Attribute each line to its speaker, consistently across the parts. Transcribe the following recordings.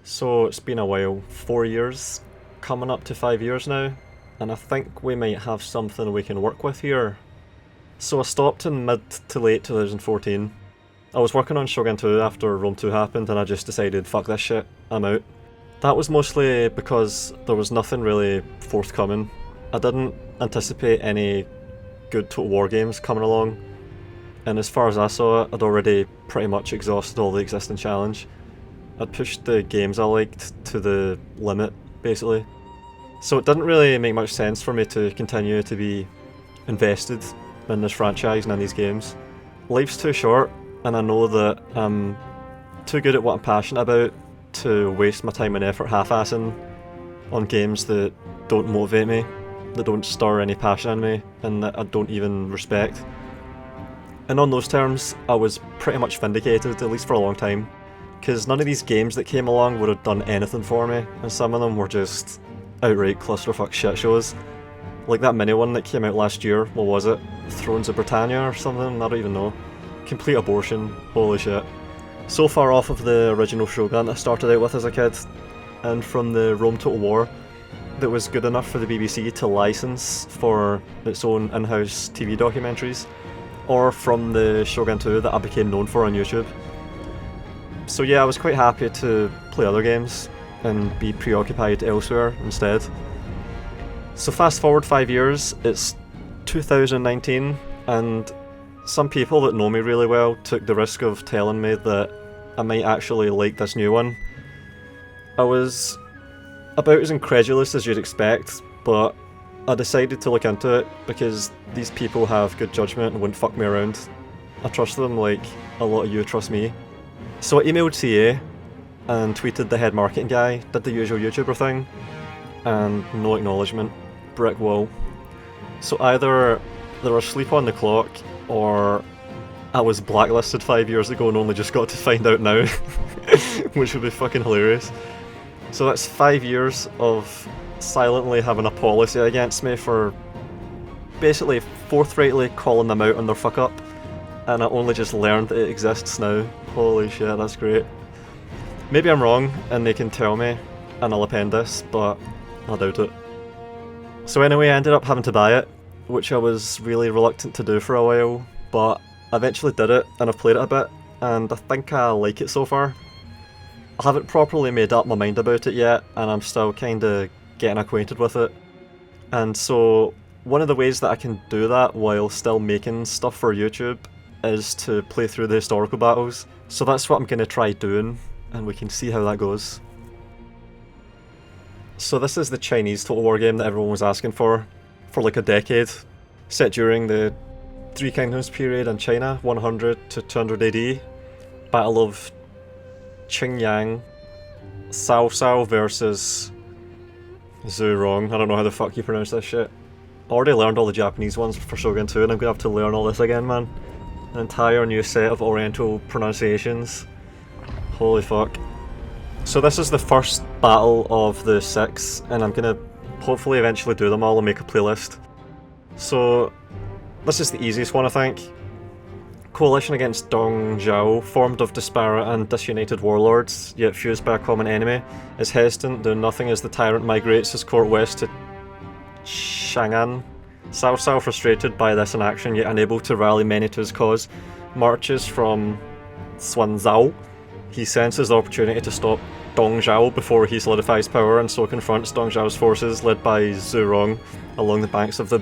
Speaker 1: So it's been a while, 4 years, coming up to 5 years now, and I think we might have something we can work with here. So I stopped in mid to late 2014. I was working on Shogun 2 after Rome 2 happened, and I just decided, fuck this shit, I'm out. That was mostly because there was nothing really forthcoming. I didn't anticipate any good Total War games coming along, and as far as I saw it, I'd already pretty much exhausted all the existing challenge. I'd pushed the games I liked to the limit, basically. So it didn't really make much sense for me to continue to be invested in this franchise and in these games. Life's too short, and I know that I'm too good at what I'm passionate about to waste my time and effort half-assing on games that don't motivate me, that don't stir any passion in me, and that I don't even respect. And on those terms, I was pretty much vindicated, at least for a long time, because none of these games that came along would have done anything for me, and some of them were just outright clusterfuck shit shows. Like that mini one that came out last year, what was it? Thrones of Britannia or something? I don't even know. Complete abortion, holy shit. So far off of the original Shogun I started out with as a kid, and from the Rome Total War, that was good enough for the BBC to license for its own in-house TV documentaries, or from the Shogun 2 that I became known for on YouTube. So yeah, I was quite happy to play other games and be preoccupied elsewhere instead. So fast forward 5 years, it's 2019, and some people that know me really well took the risk of telling me that I might actually like this new one. I was about as incredulous as you'd expect, but I decided to look into it because these people have good judgment and wouldn't fuck me around. I trust them like a lot of you trust me. So I emailed CA and tweeted the head marketing guy, did the usual YouTuber thing, and no acknowledgement. Brick wall. So either they were asleep on the clock, or I was blacklisted 5 years ago and only just got to find out now, which would be fucking hilarious. So that's 5 years of silently having a policy against me for basically forthrightly calling them out on their fuck up, and I only just learned that it exists now. Holy shit, that's great. Maybe I'm wrong and they can tell me and I'll append this, but I doubt it. So anyway, I ended up having to buy it, which I was really reluctant to do for a while, but I eventually did it and I've played it a bit, and I think I like it so far. I haven't properly made up my mind about it yet, and I'm still kinda getting acquainted with it. And so one of the ways that I can do that while still making stuff for YouTube is to play through the historical battles. So that's what I'm gonna try doing, and we can see how that goes. So this is the Chinese Total War game that everyone was asking for like a decade, set during the Three Kingdoms period in China, 100 to 200 AD. Battle of Xingyang, Cao Cao versus Rong. I don't know how the fuck you pronounce this shit. I already learned all the Japanese ones for Shogun 2 and I'm gonna have to learn all this again, man. An entire new set of oriental pronunciations. Holy fuck. So this is the first battle of the 6, and I'm gonna hopefully eventually do them all and make a playlist. So this is the easiest one, I think. Coalition against Dong Zhao, formed of disparate and disunited warlords, yet fused by a common enemy, is hesitant, doing nothing as the tyrant migrates his court west to Chang'an. Cao Cao, frustrated by this inaction, yet unable to rally many to his cause, marches from Xuanzhou. He senses the opportunity to stop Dong Zhao before he solidifies power, and so confronts Dong Zhao's forces, led by Zhu Rong, along the banks of the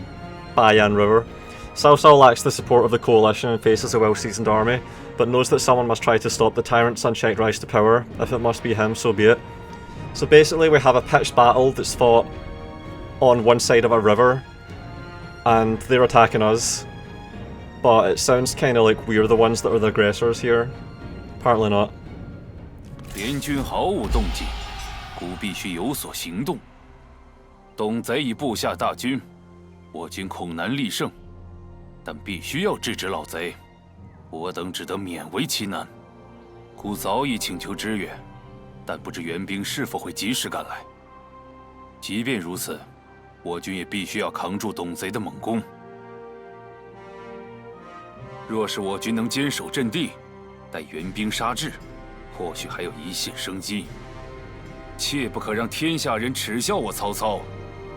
Speaker 1: Baiyan River. Cao Cao lacks the support of the coalition and faces a well-seasoned army, but knows that someone must try to stop the tyrant's unchecked rise to power. If it must be him, so be it. So basically we have a pitched battle that's fought on one side of a river, and they're attacking us, but it sounds kinda like we're the ones that are the aggressors here. Apparently not.
Speaker 2: 联军毫无动静，故必须有所行动。董贼已布下大军，我军恐难力胜，但必须要制止老贼，我等只得勉为其难。故早已请求支援，但不知援兵是否会及时赶来。即便如此，我军也必须要扛住董贼的猛攻。若是我军能坚守阵地，待援兵杀至，或许还有一线生机。切不可让天下人耻笑我曹操，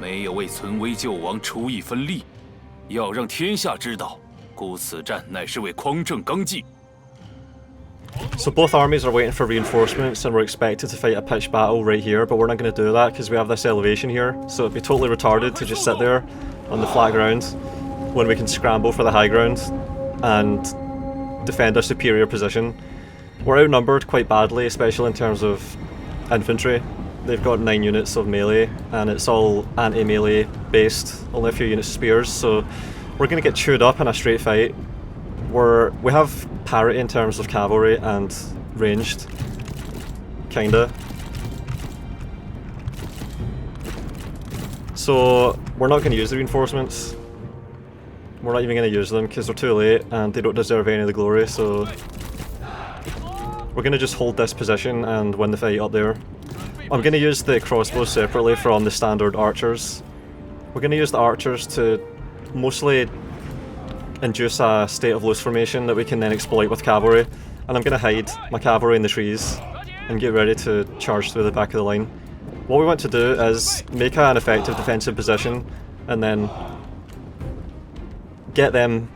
Speaker 2: 没有为存危救亡出一分力，要让天下知道，故此战乃是为匡正纲纪。
Speaker 1: So both armies are waiting for reinforcements and we're expected to fight a pitched battle right here, but we're not going to do that because we have this elevation here, so it'd be totally retarded to just sit there on the flat ground when we can scramble for the high ground and defend a superior position. We're outnumbered quite badly, especially in terms of infantry. They've got 9 units of melee and it's all anti-melee based, only a few units of spears, so we're going to get chewed up in a straight fight. We have parity in terms of cavalry and ranged, kinda. So we're not going to use the reinforcements. We're not even going to use them because they're too late and they don't deserve any of the glory, so we're going to just hold this position and win the fight up there. I'm going to use the crossbows separately from the standard archers. We're going to use the archers to mostly induce a state of loose formation that we can then exploit with cavalry, and I'm going to hide my cavalry in the trees and get ready to charge through the back of the line. What we want to do is make an effective defensive position and then get them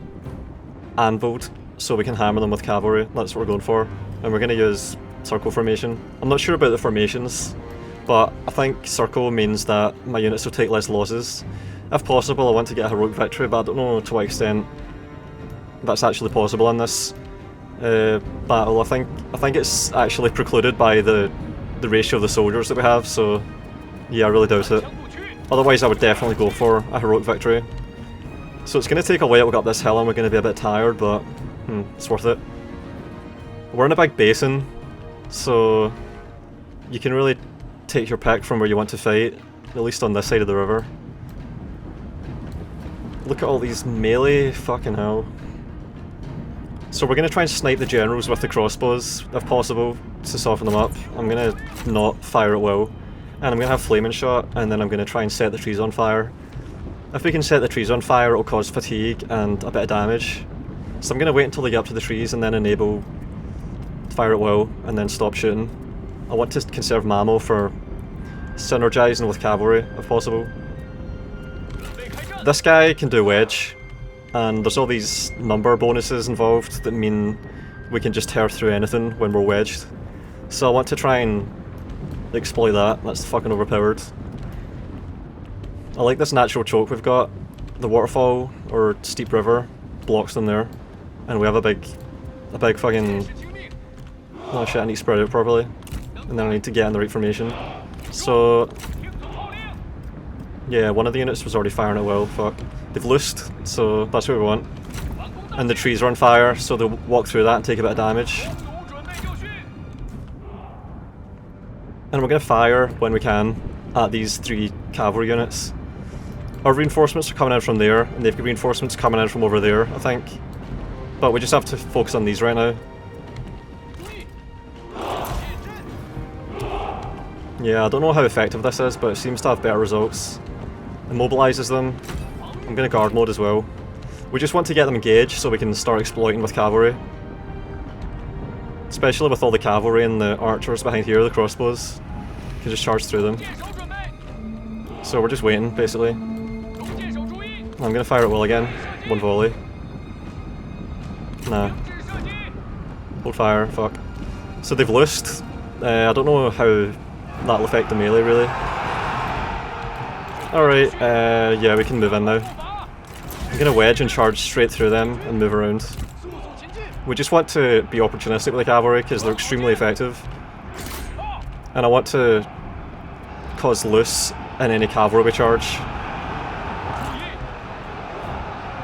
Speaker 1: anviled so we can hammer them with cavalry. That's what we're going for, and we're going to use circle formation. I'm not sure about the formations, but I think circle means that my units will take less losses. If possible, I want to get a heroic victory, but I don't know to what extent that's actually possible in this battle. I think it's actually precluded by the ratio of the soldiers that we have, so yeah, I really doubt it. Otherwise I would definitely go for a heroic victory. So it's going to take a while to go up this hill and we're going to be a bit tired, but it's worth it. We're in a big basin, so you can really take your pick from where you want to fight, at least on this side of the river. Look at all these melee, fucking hell. So we're going to try and snipe the generals with the crossbows, if possible, to soften them up. I'm going to not fire at will, and I'm going to have flaming shot, and then I'm going to try and set the trees on fire. If we can set the trees on fire, it'll cause fatigue and a bit of damage. So I'm going to wait until they get up to the trees and then enable fire at will, and then stop shooting. I want to conserve ammo for synergizing with cavalry, if possible. This guy can do wedge, and there's all these number bonuses involved that mean we can just tear through anything when we're wedged. So I want to try and exploit that. That's fucking overpowered. I like this natural choke we've got. The waterfall, or steep river, blocks them there. And we have a big fucking... Oh shit, I need to spread out properly. And then I need to get in the right formation. So... yeah, one of the units was already firing at will, fuck. They've loosed, so that's what we want. And the trees are on fire, so they'll walk through that and take a bit of damage. And we're going to fire when we can at these 3 cavalry units. Our reinforcements are coming in from there, and they've got reinforcements coming in from over there, I think. But we just have to focus on these right now. Yeah, I don't know how effective this is, but it seems to have better results. Immobilizes them. I'm going to guard mode as well. We just want to get them engaged so we can start exploiting with cavalry. Especially with all the cavalry and the archers behind here, the crossbows. You can just charge through them. So we're just waiting, basically. I'm going to fire at will again. One volley. Nah. Hold fire, fuck. So they've loosed. I don't know how that'll affect the melee, really. Alright, yeah, we can move in now. I'm going to wedge and charge straight through them and move around. We just want to be opportunistic with the cavalry because they're extremely effective. And I want to cause loose in any cavalry we charge.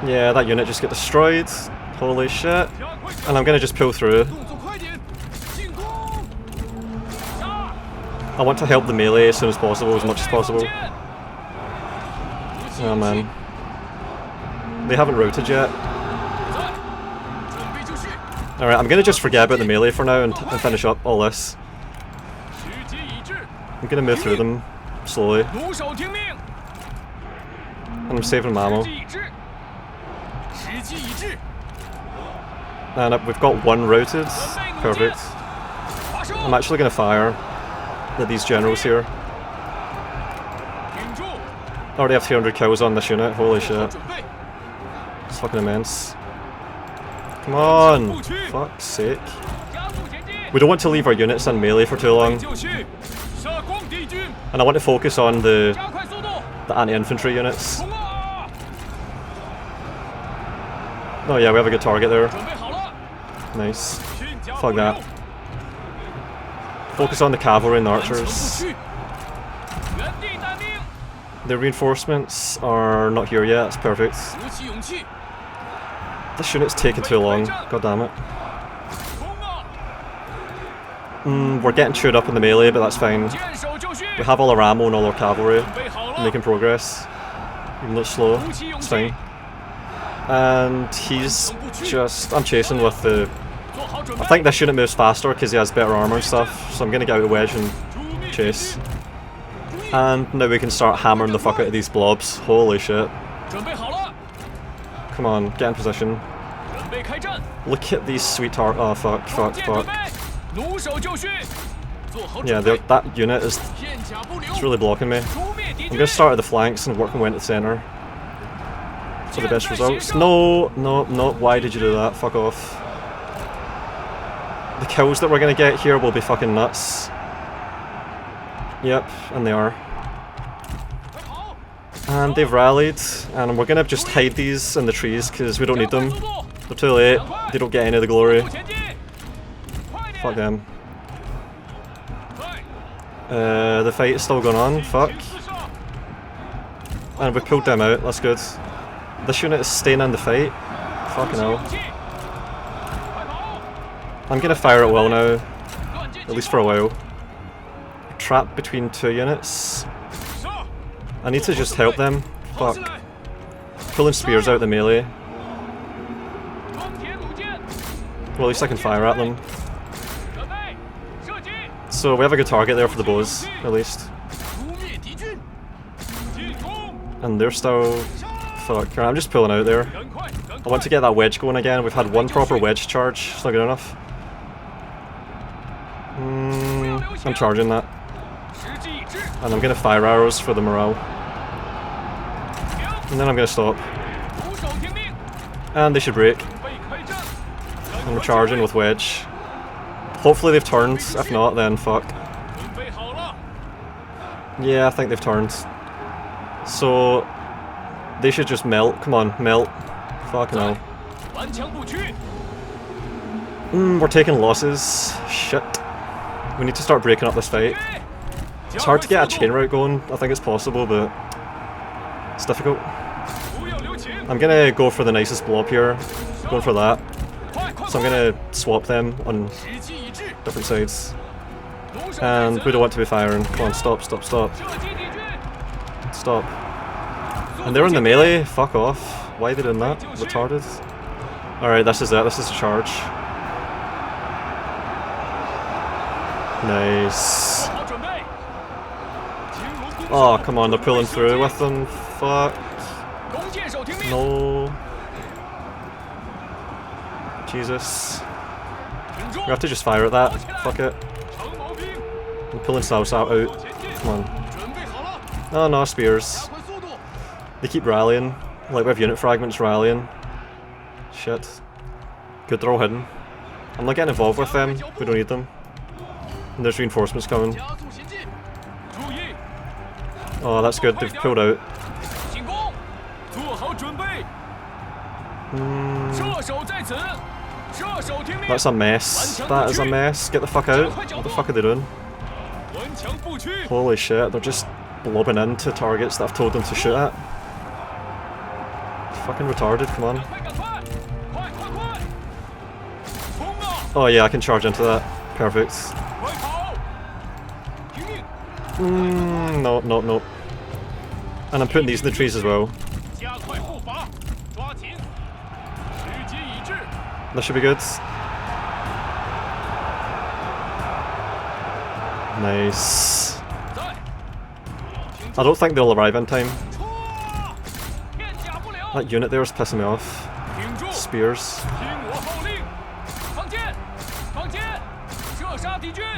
Speaker 1: Yeah, that unit just got destroyed. Holy shit. And I'm going to just pull through. I want to help the melee as soon as possible, as much as possible. Oh man. They haven't routed yet. Alright, I'm gonna just forget about the melee for now and finish up all this. I'm gonna move through them slowly. And I'm saving ammo. And we've got one routed. Perfect. I'm actually gonna fire. that these generals here. I already have 300 kills on this unit, holy shit. It's fucking immense. Come on! Fuck's sake. We don't want to leave our units in melee for too long. And I want to focus on the anti-infantry units. Oh yeah, we have a good target there. Nice. Fuck that. Focus on the cavalry and the archers. The reinforcements are not here yet, that's perfect. This unit's taking too long, god damn it. We're getting chewed up in the melee, but that's fine. We have all our ammo and all our cavalry, making progress. Even though it's slow, it's fine. And he's just... I'm chasing with the... I think this unit moves faster because he has better armor and stuff, so I'm gonna get out of the wedge and chase. And now we can start hammering the fuck out of these blobs. Holy shit. Come on, get in position. Look at these sweet oh fuck, fuck, fuck. Yeah, that unit is it's really blocking me. I'm gonna start at the flanks and work my way into the centre for the best results. No, no, no, why did you do that? Fuck off. The kills that we're gonna get here will be fucking nuts. Yep, and they are. And they've rallied, and we're gonna just hide these in the trees because we don't need them. They're too late, they don't get any of the glory. Fuck them. The fight is still going on, fuck. And we pulled them out, that's good. This unit is staying in the fight. Fucking hell. I'm gonna fire at will now, at least for a while. Trapped between two units. I need to just help them. Fuck. Pulling spears out the melee. Well, at least I can fire at them. So we have a good target there for the bows, at least. And they're still... Fuck, I'm just pulling out there. I want to get that wedge going again. We've had one proper wedge charge, it's not good enough. I'm charging that. And I'm gonna fire arrows for the morale. And then I'm gonna stop. And they should break. And we're charging with wedge. Hopefully they've turned, if not then fuck. Yeah, I think they've turned. So they should just melt, come on, melt. Fucking hell. We're taking losses. Shit. We need to start breaking up this fight. It's hard to get a chain route going, I think it's possible, but it's difficult. I'm gonna go for the nicest blob here, going for that. So I'm gonna swap them on different sides. And we don't want to be firing. Come on, stop, stop, stop. Stop. And they're in the melee? Fuck off. Why are they doing that? Retarded. Alright, this is it, this is the charge. Nice. Oh, come on, they're pulling through with them. Fuck. No. Jesus. We have to just fire at that. Fuck it. I'm pulling Cao Cao out. Come on. Oh no, spears. They keep rallying. Like we have unit fragments rallying. Shit. Good, they're all hidden. I'm not getting involved with them. We don't need them. And there's reinforcements coming. Oh, that's good. They've pulled out. That's a mess. That is a mess. Get the fuck out. What the fuck are they doing? Holy shit, they're just blobbing into targets that I've told them to shoot at. Fucking retarded, come on. Oh yeah, I can charge into that. Perfect. No, no, no. And I'm putting these in the trees as well. That should be good. Nice. I don't think they'll arrive in time. That unit there is pissing me off. Spears.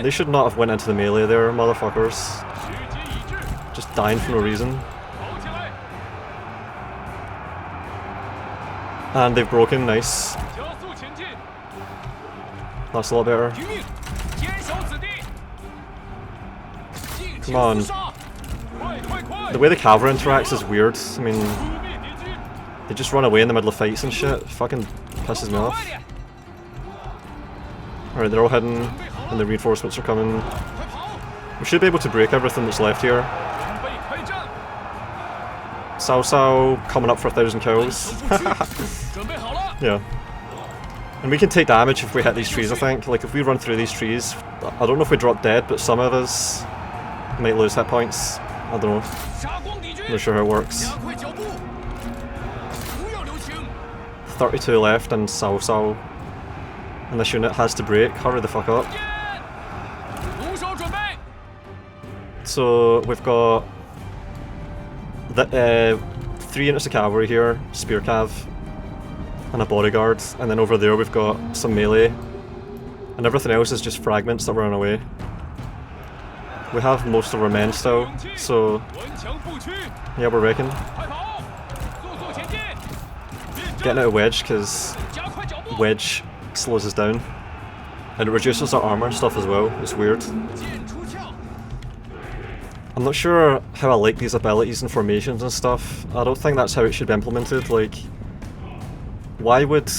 Speaker 1: They should not have went into the melee there, motherfuckers. Just dying for no reason. And they've broken, nice. That's a lot better. Come on. The way the cavalry interacts is weird. I mean, they just run away in the middle of fights and shit. Fucking pisses me off. Alright, they're all hidden, and the reinforcements are coming. We should be able to break everything that's left here. Cao Cao coming up for 1,000 kills. Yeah. And we can take damage if we hit these trees, I think. Like, if we run through these trees, I don't know if we drop dead, but some of us might lose hit points. I don't know. Not sure how it works. 32 left and Cao Cao. And this unit has to break. Hurry the fuck up. So we've got 3 units of cavalry here, spear cav, and a bodyguard, and then over there we've got some melee, and everything else is just fragments that run away. We have most of our men still, so yeah, we're wrecking. Getting out of wedge because wedge slows us down, and it reduces our armor and stuff as well. It's weird. I'm not sure how I like these abilities and formations and stuff. I don't think that's how it should be implemented. Like, why would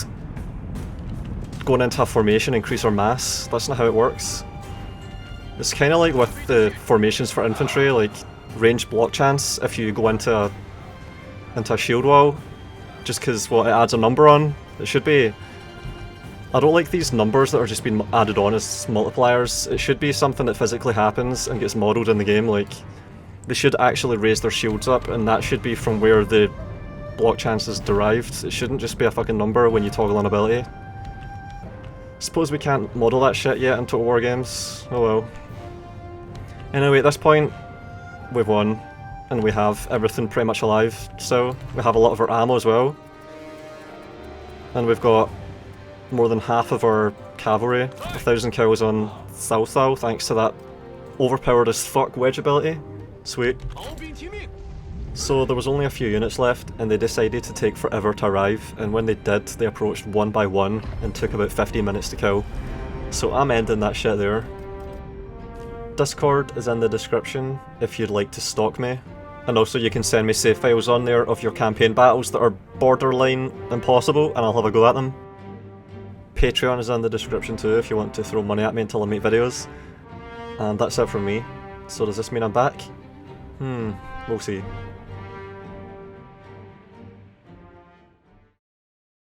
Speaker 1: going into a formation increase our mass? That's not how it works. It's kind of like with the formations for infantry, like range block chance if you go into a shield wall, just because it adds a number on. It should be. I don't like these numbers that are just being added on as multipliers. It should be something that physically happens and gets modelled in the game. Like, they should actually raise their shields up, and that should be from where the block chance is derived. It shouldn't just be a fucking number when you toggle an ability. Suppose we can't model that shit yet in Total War games. Oh well. Anyway, at this point, we've won, and we have everything pretty much alive, so we have a lot of our ammo as well. And we've got more than half of our cavalry, 1,000 kills on Cao Cao, thanks to that overpowered as fuck wedge ability. Sweet. So there was only a few units left, and they decided to take forever to arrive, and when they did, they approached one by one and took about 50 minutes to kill. So I'm ending that shit there. Discord is in the description if you'd like to stalk me, and also you can send me save files on there of your campaign battles that are borderline impossible, and I'll have a go at them. Patreon is in the description too if you want to throw money at me until I make videos. And that's it from me. So does this mean I'm back? We'll see.